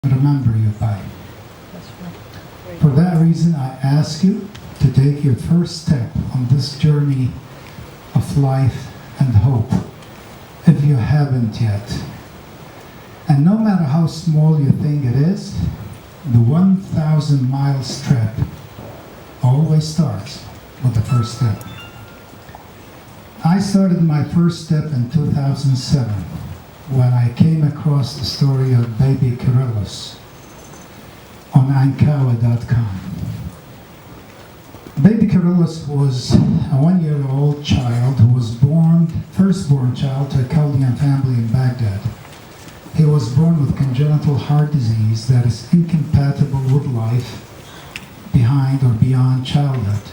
remember you by. For that reason, I ask you to take your first step on this journey of life and hope, if you haven't yet. And no matter how small you think it is, the 1,000-mile trip always starts with the first step. I started my first step in 2007 when I came across the story of baby Kyrillos on Ankawa.com. Baby Kyrillos was a 1-year-old child who was firstborn child to a Chaldean family in Baghdad. He was born with congenital heart disease that is incompatible with life behind or beyond childhood.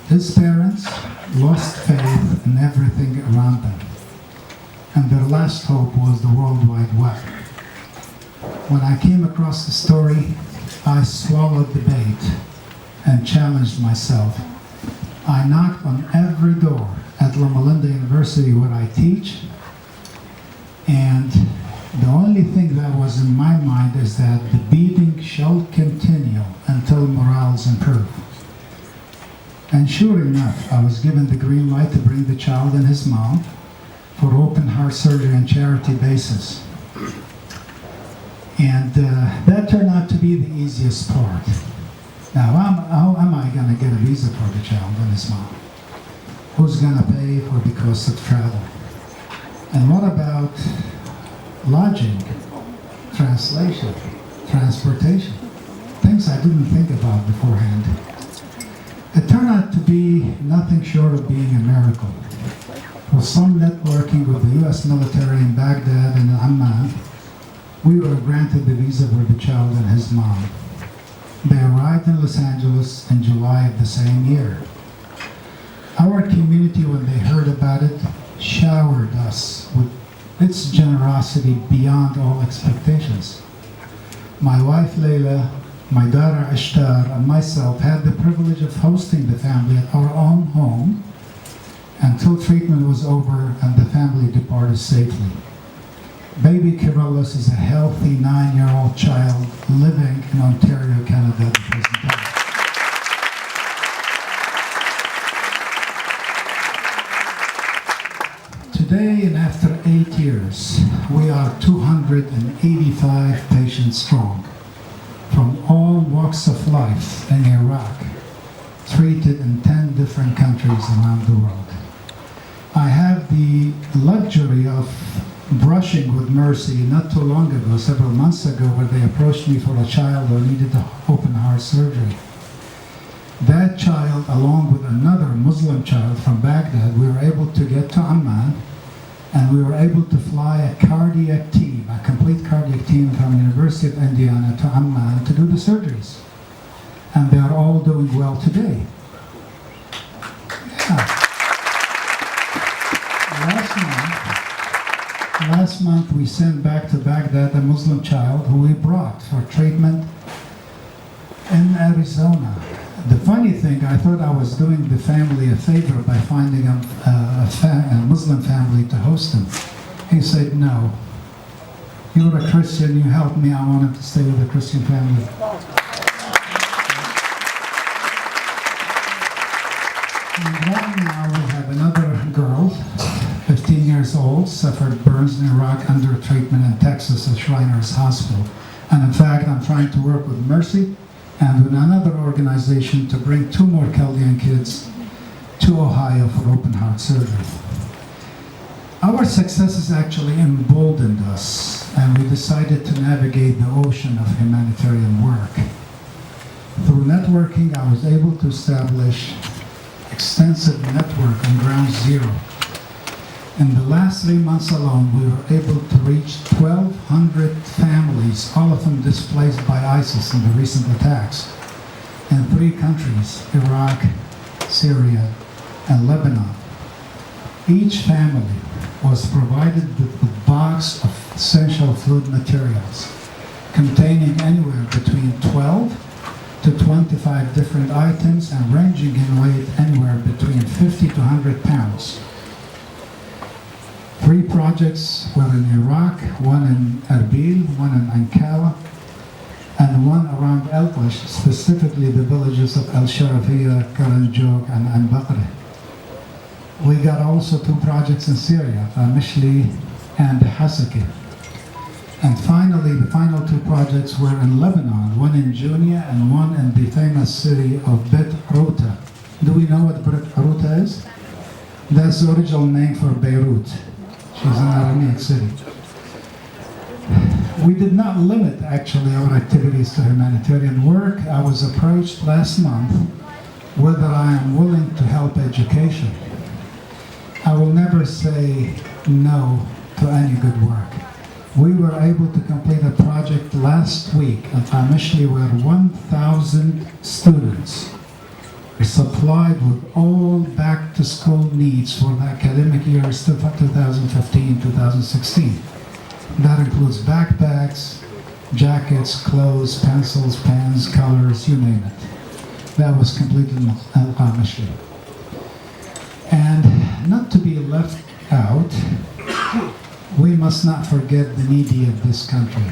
His parents lost faith in everything around them, and their last hope was the World Wide Web. When I came across the story, I swallowed the bait and challenged myself. I knocked on every door at Loma Linda University where I teach, and the only thing that was in my mind is that the beating shall continue until morals improve. And sure enough, I was given the green light to bring the child and his mom for open heart surgery on charity basis. And that turned out to be the easiest part. Now, how am I going to get a visa for the child and his mom? Who's going to pay for the cost of travel? And what about lodging, translation, transportation? Things I didn't think about beforehand. It turned out to be nothing short of being a miracle. With some networking with the U.S. military in Baghdad and Amman, we were granted the visa for the child and his mom. They arrived in Los Angeles in July of the same year. Our community, when they heard about it, showered us with its generosity beyond all expectations. My wife Leila, my daughter Ashtar, and myself had the privilege of hosting the family at our own home until treatment was over and the family departed safely. Baby Kyrillos is a healthy 9-year-old child living in Ontario, Canada at the present time. Today, and after 8 years, we are 285 patients strong from all walks of life in Iraq, treated in 10 different countries around the world. I have the luxury of brushing with Mercy not too long ago, several months ago, where they approached me for a child who needed open heart surgery. That child, along with another Muslim child from Baghdad, we were able to get to Amman, and we were able to fly a cardiac team, a complete cardiac team from the University of Indiana to Amman to do the surgeries. And they are all doing well today. Yeah. Last month we sent back to Baghdad a Muslim child who we brought for treatment in Arizona. The funny thing, I thought I was doing the family a favor by finding a Muslim family to host him. He said, no, you're a Christian, you helped me, I wanted to stay with a Christian family. And right now we have another girl, 15 years old, suffered burns in Iraq under treatment in Texas at Shriners Hospital. And in fact, I'm trying to work with Mercy and with another organization to bring 2 more Chaldean kids to Ohio for open heart surgery. Our successes actually emboldened us, and we decided to navigate the ocean of humanitarian work. Through networking, I was able to establish extensive network on ground zero. In the last 3 months alone, we were able to reach 1,200 families, all of them displaced by ISIS in the recent attacks, in 3 countries, Iraq, Syria, and Lebanon. Each family was provided with a box of essential food materials, containing anywhere between 12 to 25 different items and ranging in weight anywhere between 50 to 100 pounds. 3 projects were in Iraq, one in Erbil, one in Ankara, and one around Elklish, specifically the villages of El Sharafiya, Karanjog, and Al-Baqri. We got also 2 projects in Syria, Mishli and Hasaki. And finally, the final 2 projects were in Lebanon, one in Junia and one in the famous city of Bet Ruta. Do we know what Bet Ruta is? That's the original name for Beirut. She's an Aramaic city. We did not limit, actually, our activities to humanitarian work. I was approached last month whether I am willing to help education. I will never say no to any good work. We were able to complete a project last week at Mishli where 1,000 students were supplied with all back-to-school needs for the academic years 2015-2016. That includes backpacks, jackets, clothes, pencils, pens, colors, you name it. That was completed in Mishli. And not to be left out, we must not forget the needy of this country.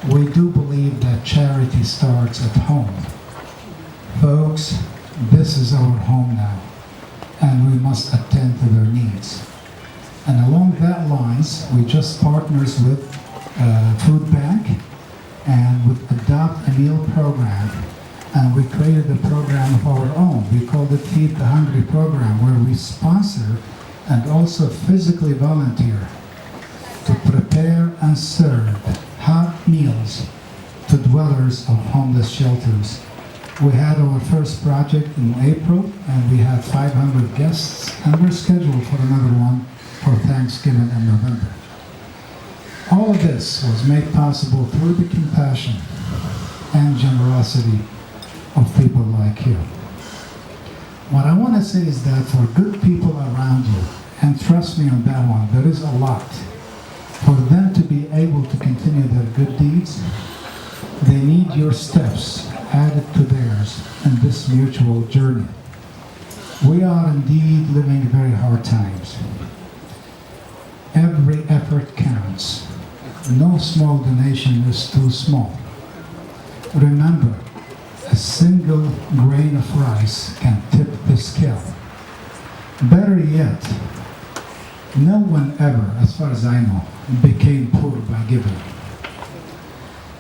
We do believe that charity starts at home. Folks, this is our home now, and we must attend to their needs. And along that lines, we just partners with Food Bank and with Adopt a Meal program, and we created a program of our own. We called it Feed the Hungry program, where we sponsor and also physically volunteer to prepare and serve hot meals to dwellers of homeless shelters. We had our first project in April, and we had 500 guests, and we're scheduled for another one for Thanksgiving in November. All of this was made possible through the compassion and generosity of people like you. What I want to say is that for good people around you, and trust me on that one, there is a lot, for them to be able to continue their good deeds, they need your steps added to theirs in this mutual journey. We are indeed living very hard times. Every effort counts. No small donation is too small. Remember, a single grain of rice can tip the scale. Better yet, no one ever, as far as I know, became poor by giving.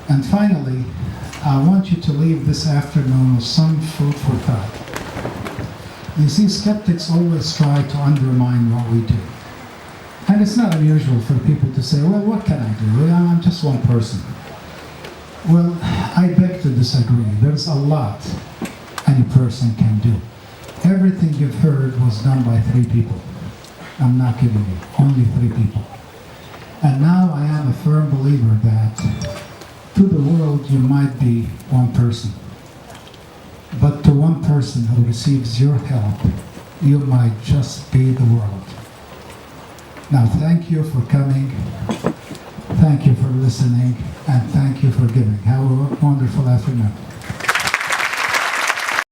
And finally, I want you to leave this afternoon with some food for thought. You see, skeptics always try to undermine what we do. And it's not unusual for people to say, well, what can I do? Well, I'm just one person. Well, I beg to disagree. There's a lot any person can do. Everything you've heard was done by 3 people. I'm not kidding you, only 3 people. And now I am a firm believer that to the world you might be one person. But to one person who receives your help, you might just be the world. Now thank you for coming, thank you for listening, and thank you for giving. Have a wonderful afternoon.